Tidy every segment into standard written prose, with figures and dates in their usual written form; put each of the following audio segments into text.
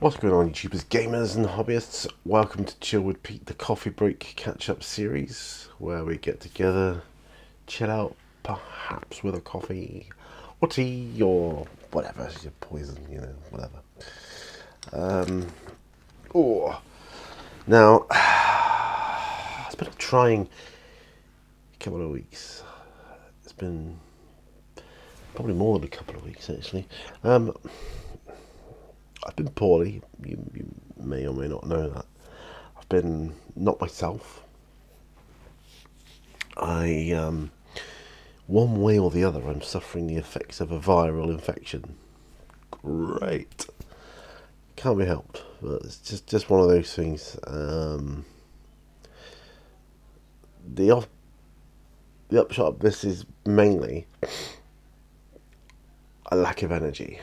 What's going on, YouTubers, gamers, and hobbyists? Welcome to Chill with Pete, the coffee break catch-up series, where we get together, chill out, perhaps with a coffee, or tea, or whatever, your poison, whatever. Oh, now, it's been a trying couple of weeks. It's been probably more than a couple of weeks, actually. I've been poorly. You may or may not know that. I've been not myself. One way or the other, I'm suffering the effects of a viral infection. Great. Can't be helped. But it's just one of those things. The upshot of this is mainly a lack of energy,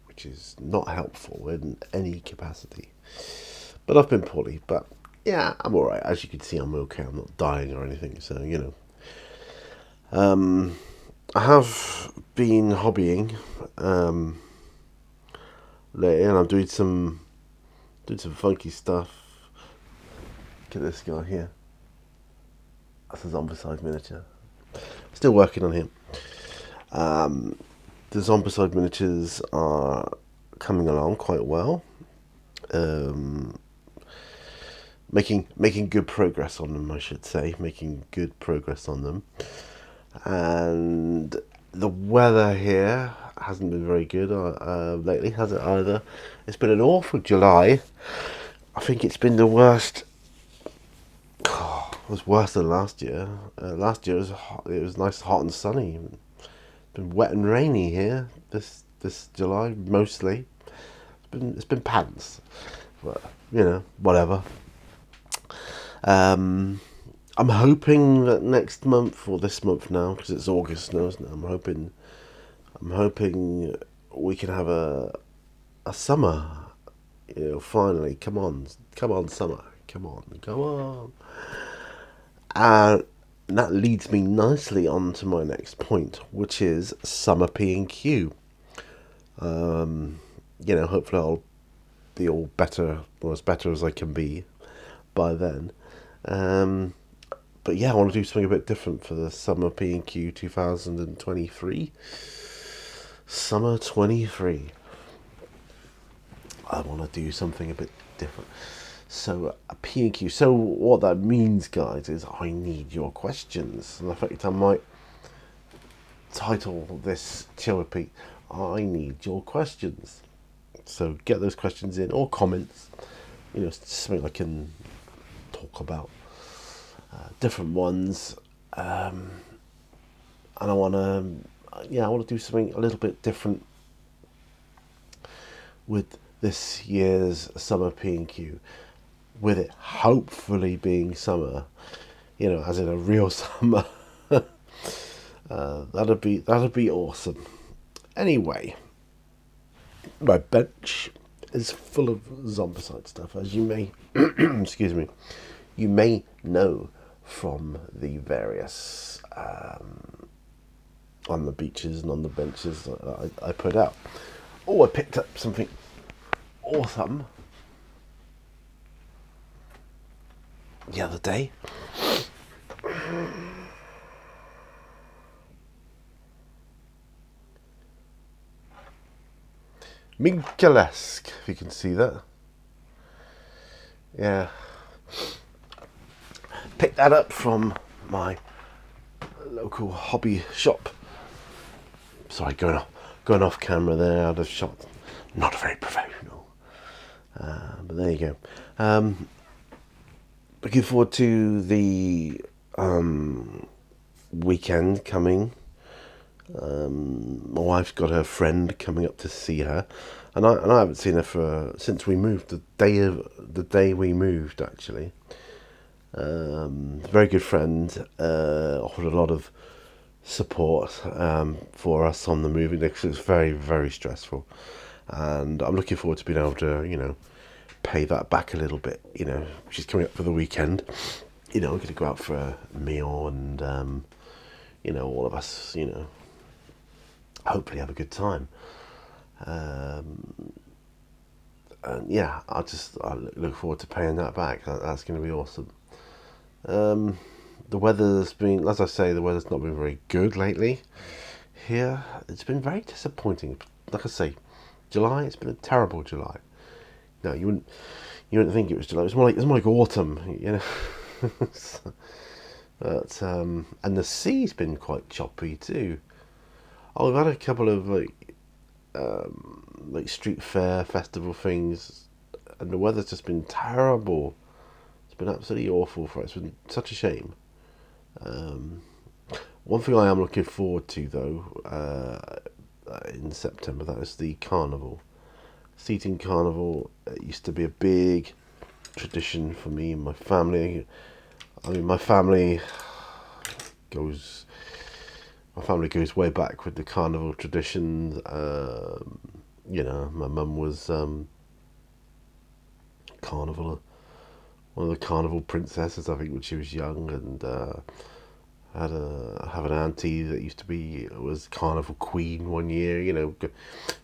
which is not helpful in any capacity. But I've been poorly, but yeah, I'm alright. As you can see, I'm okay. I'm not dying or anything, so, I have been hobbying lately, and I'm doing some funky stuff. Look at this guy here. That's a Zombicide miniature. Still working on him. The Zombicide miniatures are coming along quite well. Making good progress on them, I should say. Making good progress on them. And the weather here hasn't been very good lately, has it either? It's been an awful July. I think it's been the worst. It was worse than last year. Last year was hot. It was nice, hot and sunny. It's been wet and rainy here this July mostly. It's been pants, but whatever. I'm hoping that next month, or this month now, because it's August now, isn't it? I'm hoping we can have a summer. Finally, come on, summer, come on. And that leads me nicely on to my next point, which is summer P&Q. Hopefully I'll be all better, or as better as I can be by then. But yeah, I want to do something a bit different for the summer P&Q 2023. Summer 23. I want to do something a bit different. So a P&Q. So what that means, guys, is I need your questions. And in fact, I might title this Chill with Pete, I need your questions. So get those questions in, or comments. Something I can talk about. Different ones. And I want to do something a little bit different with this year's summer P&Q, with it hopefully being summer, as in a real summer. That'd be awesome. Anyway, my bench is full of Zombicide stuff, as you may excuse me, you may know from the various on the beaches and on the benches that I put out. Oh, I picked up something awesome the other day. Minkalesk, if you can see that. Yeah. Picked that up from my local hobby shop. Sorry, going off camera there, out of shot. Not very professional. But there you go. Looking forward to the weekend coming. My wife's got her friend coming up to see her, and I haven't seen her since we moved. The day we moved, actually. Very good friend. Offered a lot of support for us on the moving because it was very, very stressful, and I'm looking forward to being able to pay that back a little bit. She's coming up for the weekend. We're going to go out for a meal, and all of us hopefully have a good time. and yeah, I look forward to paying that back. That's going to be awesome. Um, the weather's been, as I say, the weather's not been very good lately. Here, it's been very disappointing. Like I say, July, it's been a terrible July. No, you wouldn't think it was July. It was more like autumn, you know. But and the sea's been quite choppy too. Oh, we've had a couple of like street fair festival things, and the weather's just been terrible. It's been absolutely awful for us. It's been such a shame. Um, One thing I am looking forward to though, in September, that is the carnival. Seating carnival. It used to be a big tradition for me and my family. I mean, goes my family goes way back with the carnival traditions. My mum was carnival one of the carnival princesses, I think, when she was young, and I have an auntie that used to be was carnival queen one year.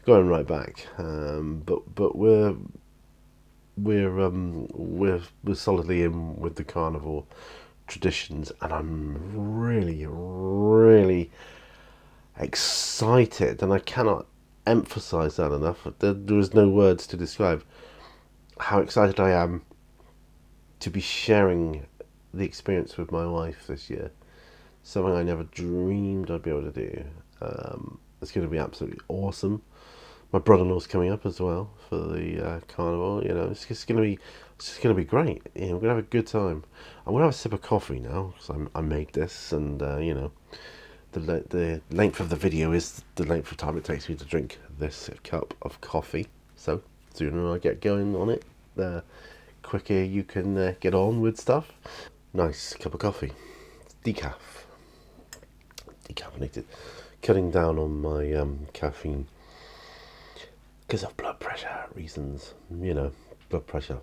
Going right back. But we're solidly in with the carnival traditions, and I'm really, really excited, and I cannot emphasize that enough. There is no words to describe how excited I am to be sharing the experience with my wife this year. Something I never dreamed I'd be able to do. It's going to be absolutely awesome. My brother-in-law's coming up as well for the carnival. It's just going to be great. We're going to have a good time. I'm going to have a sip of coffee now because I made this, and the length of the video is the length of time it takes me to drink this cup of coffee. So sooner I get going on it, the quicker you can get on with stuff. Nice cup of coffee. Decaffeinated. Cutting down on my caffeine because of blood pressure reasons. Blood pressure.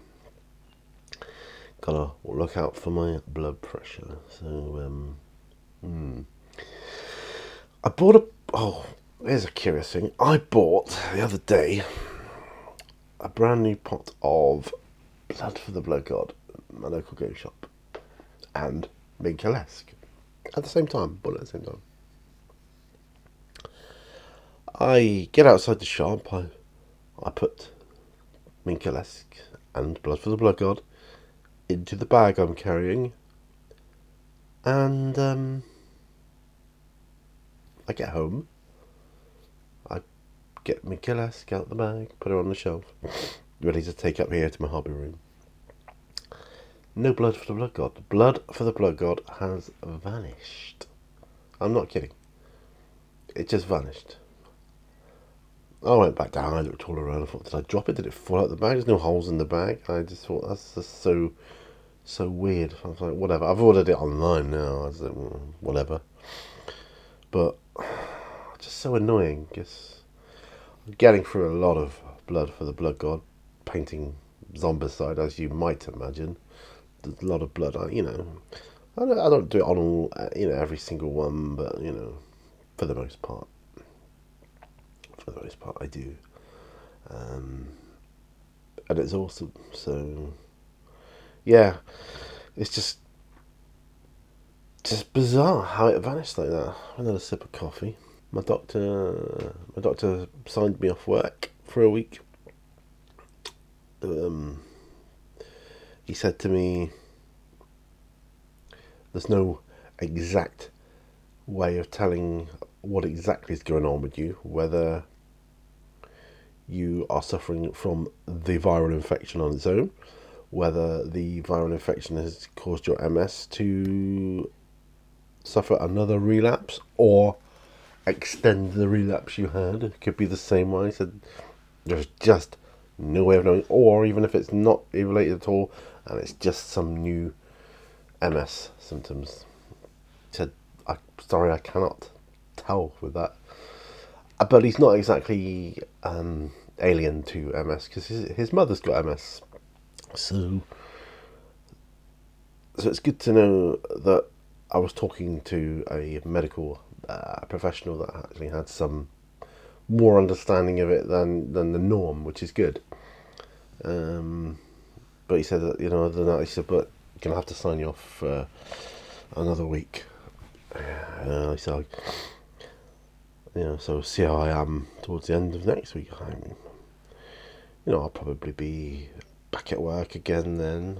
Gotta look out for my blood pressure. So, I bought here's a curious thing. I bought the other day a brand new pot of Blood for the Blood God, my local game shop, and Minkalesk at the same time. Bought it at the same time. I get outside the shop. I put Minkalesk and Blood for the Blood God into the bag I'm carrying, and I get home. I get Minkalesk out the bag, put her on the shelf, ready to take up here to my hobby room. No Blood for the Blood God. Blood for the Blood God has vanished. I'm not kidding. It just vanished. I went back down, I looked all around, I thought, did I drop it? Did it fall out the bag? There's no holes in the bag. I just thought, that's just so weird. I was like, whatever. I've ordered it online now. I was like, whatever. But, just so annoying. Guess I'm getting through a lot of Blood for the Blood God, painting Zombicide, as you might imagine. There's a lot of blood. I don't do it on all, every single one, but, for the most part. I do. And it's awesome. So, yeah, it's just bizarre how it vanished like that. Another sip of coffee. My doctor signed me off work for a week. He said to me, there's no exact way of telling what exactly is going on with you, whether you are suffering from the viral infection on its own, whether the viral infection has caused your MS to suffer another relapse or extend the relapse you had. It could be the same one. He said there's just no way of knowing, or even if it's not related at all and it's just some new MS symptoms. He said, sorry, I cannot tell with that. But he's not exactly alien to MS because his mother's got MS. So it's good to know that I was talking to a medical professional that actually had some more understanding of it than the norm, which is good. But he said that, other than that, he said, but gonna have to sign you off for another week. He said, so see how I am towards the end of next week. I'll probably be back at work again then.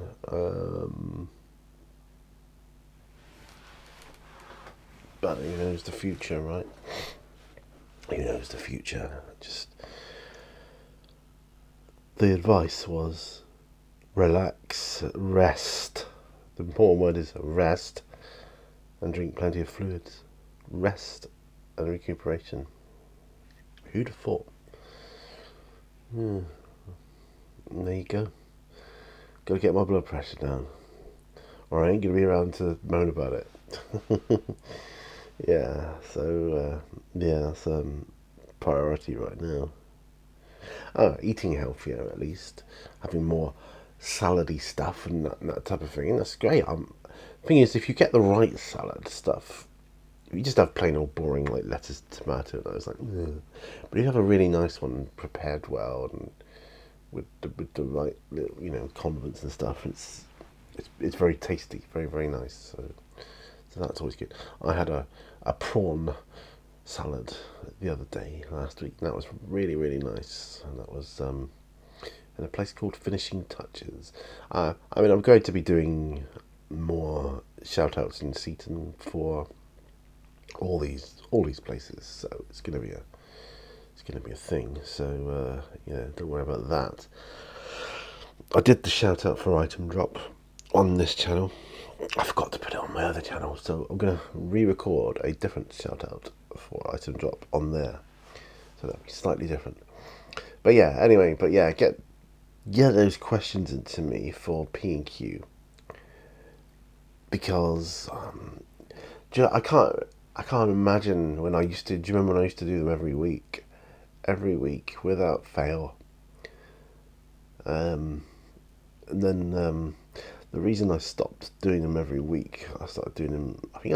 But who knows the future, right? Who knows the future? Just the advice was relax, rest. The important word is rest, and drink plenty of fluids. Rest and recuperation. Who'd have thought? There you go. Got to get my blood pressure down, or I ain't gonna be around to moan about it. Yeah. So that's priority right now. Eating healthier at least, having more salady stuff and that type of thing. And that's great. Thing is, if you get the right salad stuff, if you just have plain old boring like lettuce, tomato, and I was like, ugh. But if you have a really nice one prepared well and with the right condiments and stuff, it's very tasty, very very nice. So that's always good. I had a prawn salad the other day last week, and that was really really nice. And that was in a place called Finishing Touches. I'm going to be doing more shout outs in Seaton for all these places, so it's gonna be a thing. So don't worry about that. I did the shout out for Item Drop on this channel. I forgot to put it on my other channel, so I'm gonna re-record a different shout out for Item Drop on there. So that'll be slightly different. But get those questions into me for P&Q, because I can't imagine when I used to. Do you remember when I used to do them every week without fail? And then the reason I stopped doing them every week, I started doing them. I think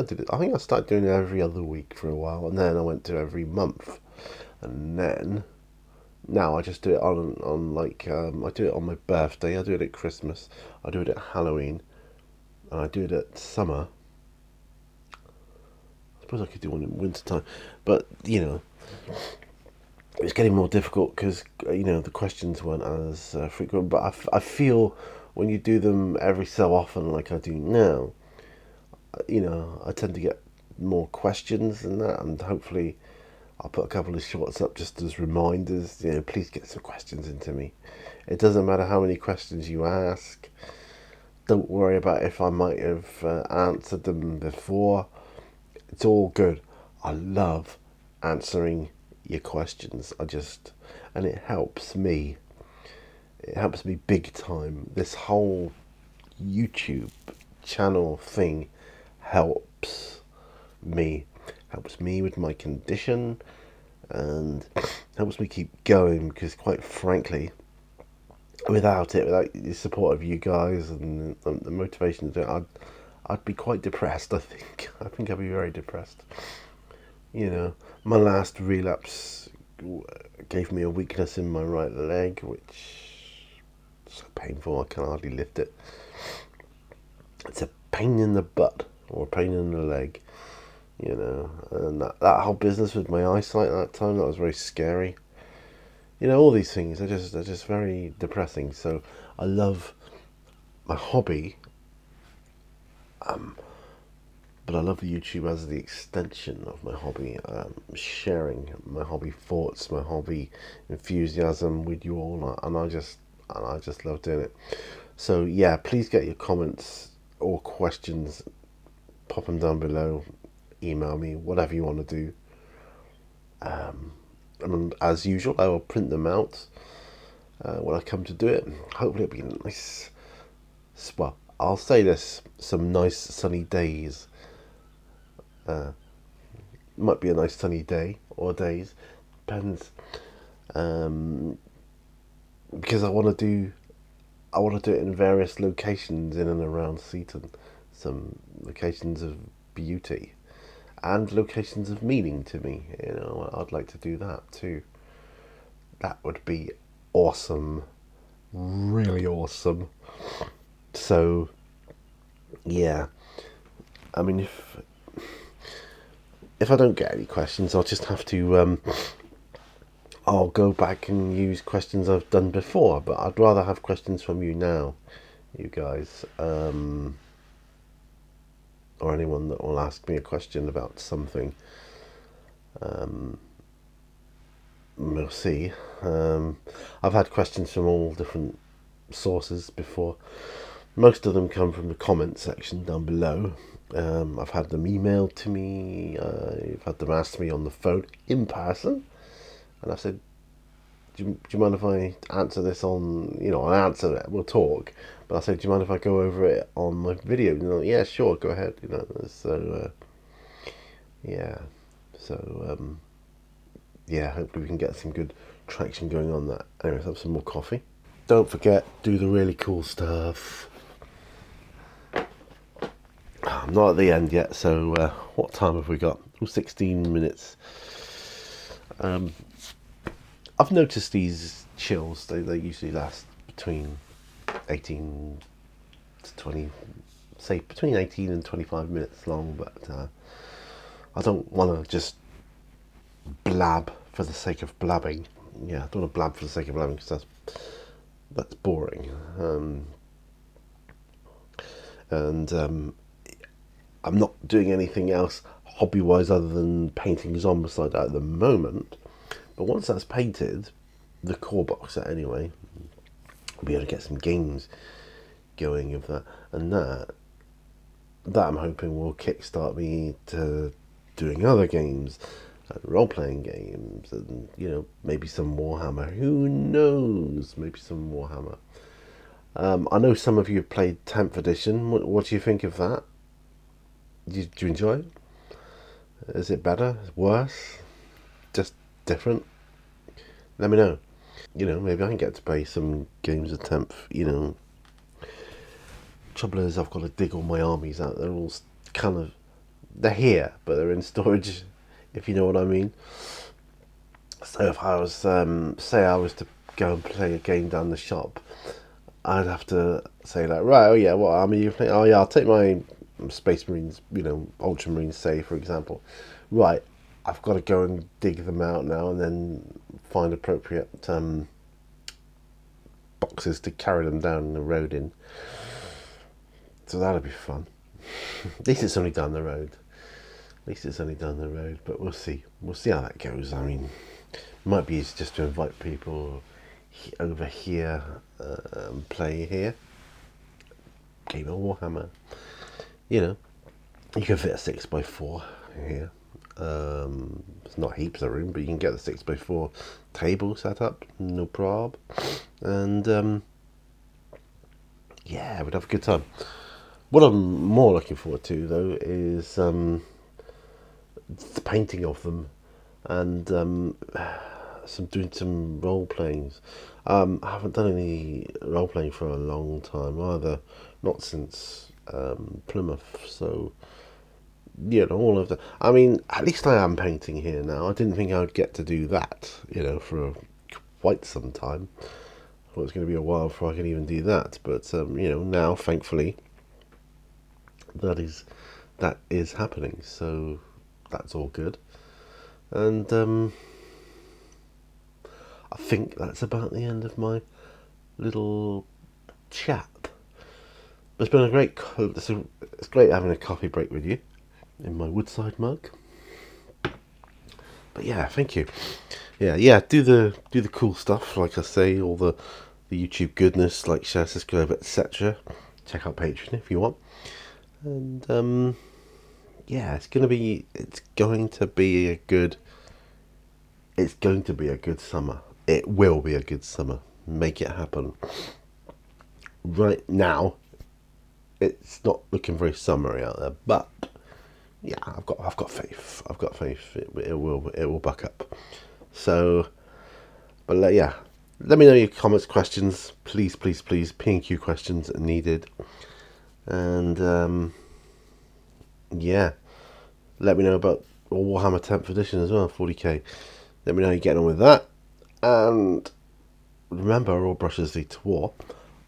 I started doing it every other week for a while, and then I went to every month, and then now I just do it on like I do it on my birthday, I do it at Christmas, I do it at Halloween, and I do it at summer. I suppose I could do one in winter time, but it's getting more difficult because the questions weren't as frequent. But I feel when you do them every so often, like I do now, I tend to get more questions and that, and hopefully I'll put a couple of shorts up just as reminders. Please get some questions into me. It doesn't matter how many questions you ask. Don't worry about if I might have answered them before. It's all good. I love answering your questions. And it helps me. It helps me big time. This whole YouTube channel thing helps me. Helps me with my condition and helps me keep going, because quite frankly, without the support of you guys and the motivation to do it, I'd be quite depressed. I think I'd be very depressed. My last relapse gave me a weakness in my right leg, which is so painful I can hardly lift it. It's a pain in the butt or a pain in the leg, and that whole business with my eyesight at that time, that was very scary. All these things are just very depressing. So I love my hobby, but I love YouTube as the extension of my hobby, sharing my hobby thoughts, my hobby enthusiasm with you all, and I just love doing it. So yeah, please get your comments or questions, pop them down below, email me, whatever you want to do. And as usual, I will print them out when I come to do it. Hopefully it'll be nice. Well, I'll say this: some nice sunny days. Might be a nice sunny day or days, depends. Because I want to do it in various locations in and around Seaton. Some locations of beauty and locations of meaning to me. I'd like to do that too. That would be awesome. really awesome. So yeah, I mean, if I don't get any questions, I'll just have to I'll go back and use questions I've done before. But I'd rather have questions from you now, you guys, or anyone that will ask me a question about something. We'll see. I've had questions from all different sources before. Most of them come from the comment section down below. I've had them emailed to me. I've had them asked me on the phone in person, and I said, do you mind if I answer this on, I'll answer it, we'll talk. But I said, do you mind if I go over it on my video? Yeah, sure, go ahead. So, yeah. So, yeah, hopefully we can get some good traction going on that. Anyway, let's have some more coffee. Don't forget, do the really cool stuff. I'm not at the end yet, so what time have we got? 16 minutes. I've noticed these chills, they usually last between 18 to 20, say between 18 and 25 minutes long, but I don't want to just blab for the sake of blabbing. Yeah, I don't want to blab for the sake of blabbing because that's boring. And I'm not doing anything else hobby-wise other than painting Zombicide at the moment. But once that's painted, the core box set anyway, I'll be able to get some games going of that. And that I'm hoping will kickstart me to doing other games, role-playing games, and maybe some Warhammer. Who knows? Maybe some Warhammer. I know some of you have played 10th edition. What do you think of that? Do you enjoy it? Is it better? Worse? Just different? Let me know. Maybe I can get to play some games of 10th. Trouble is, I've got to dig all my armies out. They're all they're here, but they're in storage, if you know what I mean. So if I was, say I was to go and play a game down the shop, I'd have to say like, right, oh yeah, what army are you playing? Oh yeah, I'll take my Space Marines, Ultramarines, say, for example. Right, I've got to go and dig them out now and then find appropriate boxes to carry them down the road in. So that'll be fun. At least it's only down the road. But we'll see. We'll see how that goes. I mean, it might be easy just to invite people over here and play here. Game of Warhammer. You can fit a 6x4 here. It's not heaps of room, but you can get the 6x4 table set up, no prob. And yeah, we'd have a good time. What I'm more looking forward to, though, is the painting of them and doing some role playings. I haven't done any role playing for a long time either, not since Plymouth. So all of that. I mean, at least I am painting here now. I didn't think I would get to do that, for quite some time. I thought it was going to be a while before I could even do that. But now, thankfully, that is happening. So that's all good. And I think that's about the end of my little chat. It's been it's great having a coffee break with you in my Woodside mug. But yeah, thank you. Yeah, do the cool stuff, like I say, all the YouTube goodness, like, share, subscribe, etc. Check out Patreon if you want. And yeah, it's going to be a good summer. It will be a good summer. Make it happen. Right now, it's not looking very summery out there, but yeah, I've got faith. It will buck up. So, but yeah, let me know your comments, questions, please. P&Q questions are needed, and yeah, let me know about Warhammer 10th edition as well, 40k. Let me know how you're getting on with that, and remember, all brushes lead to war.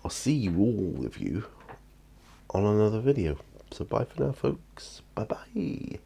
I'll see you all of you on another video. So bye for now, folks. Bye bye.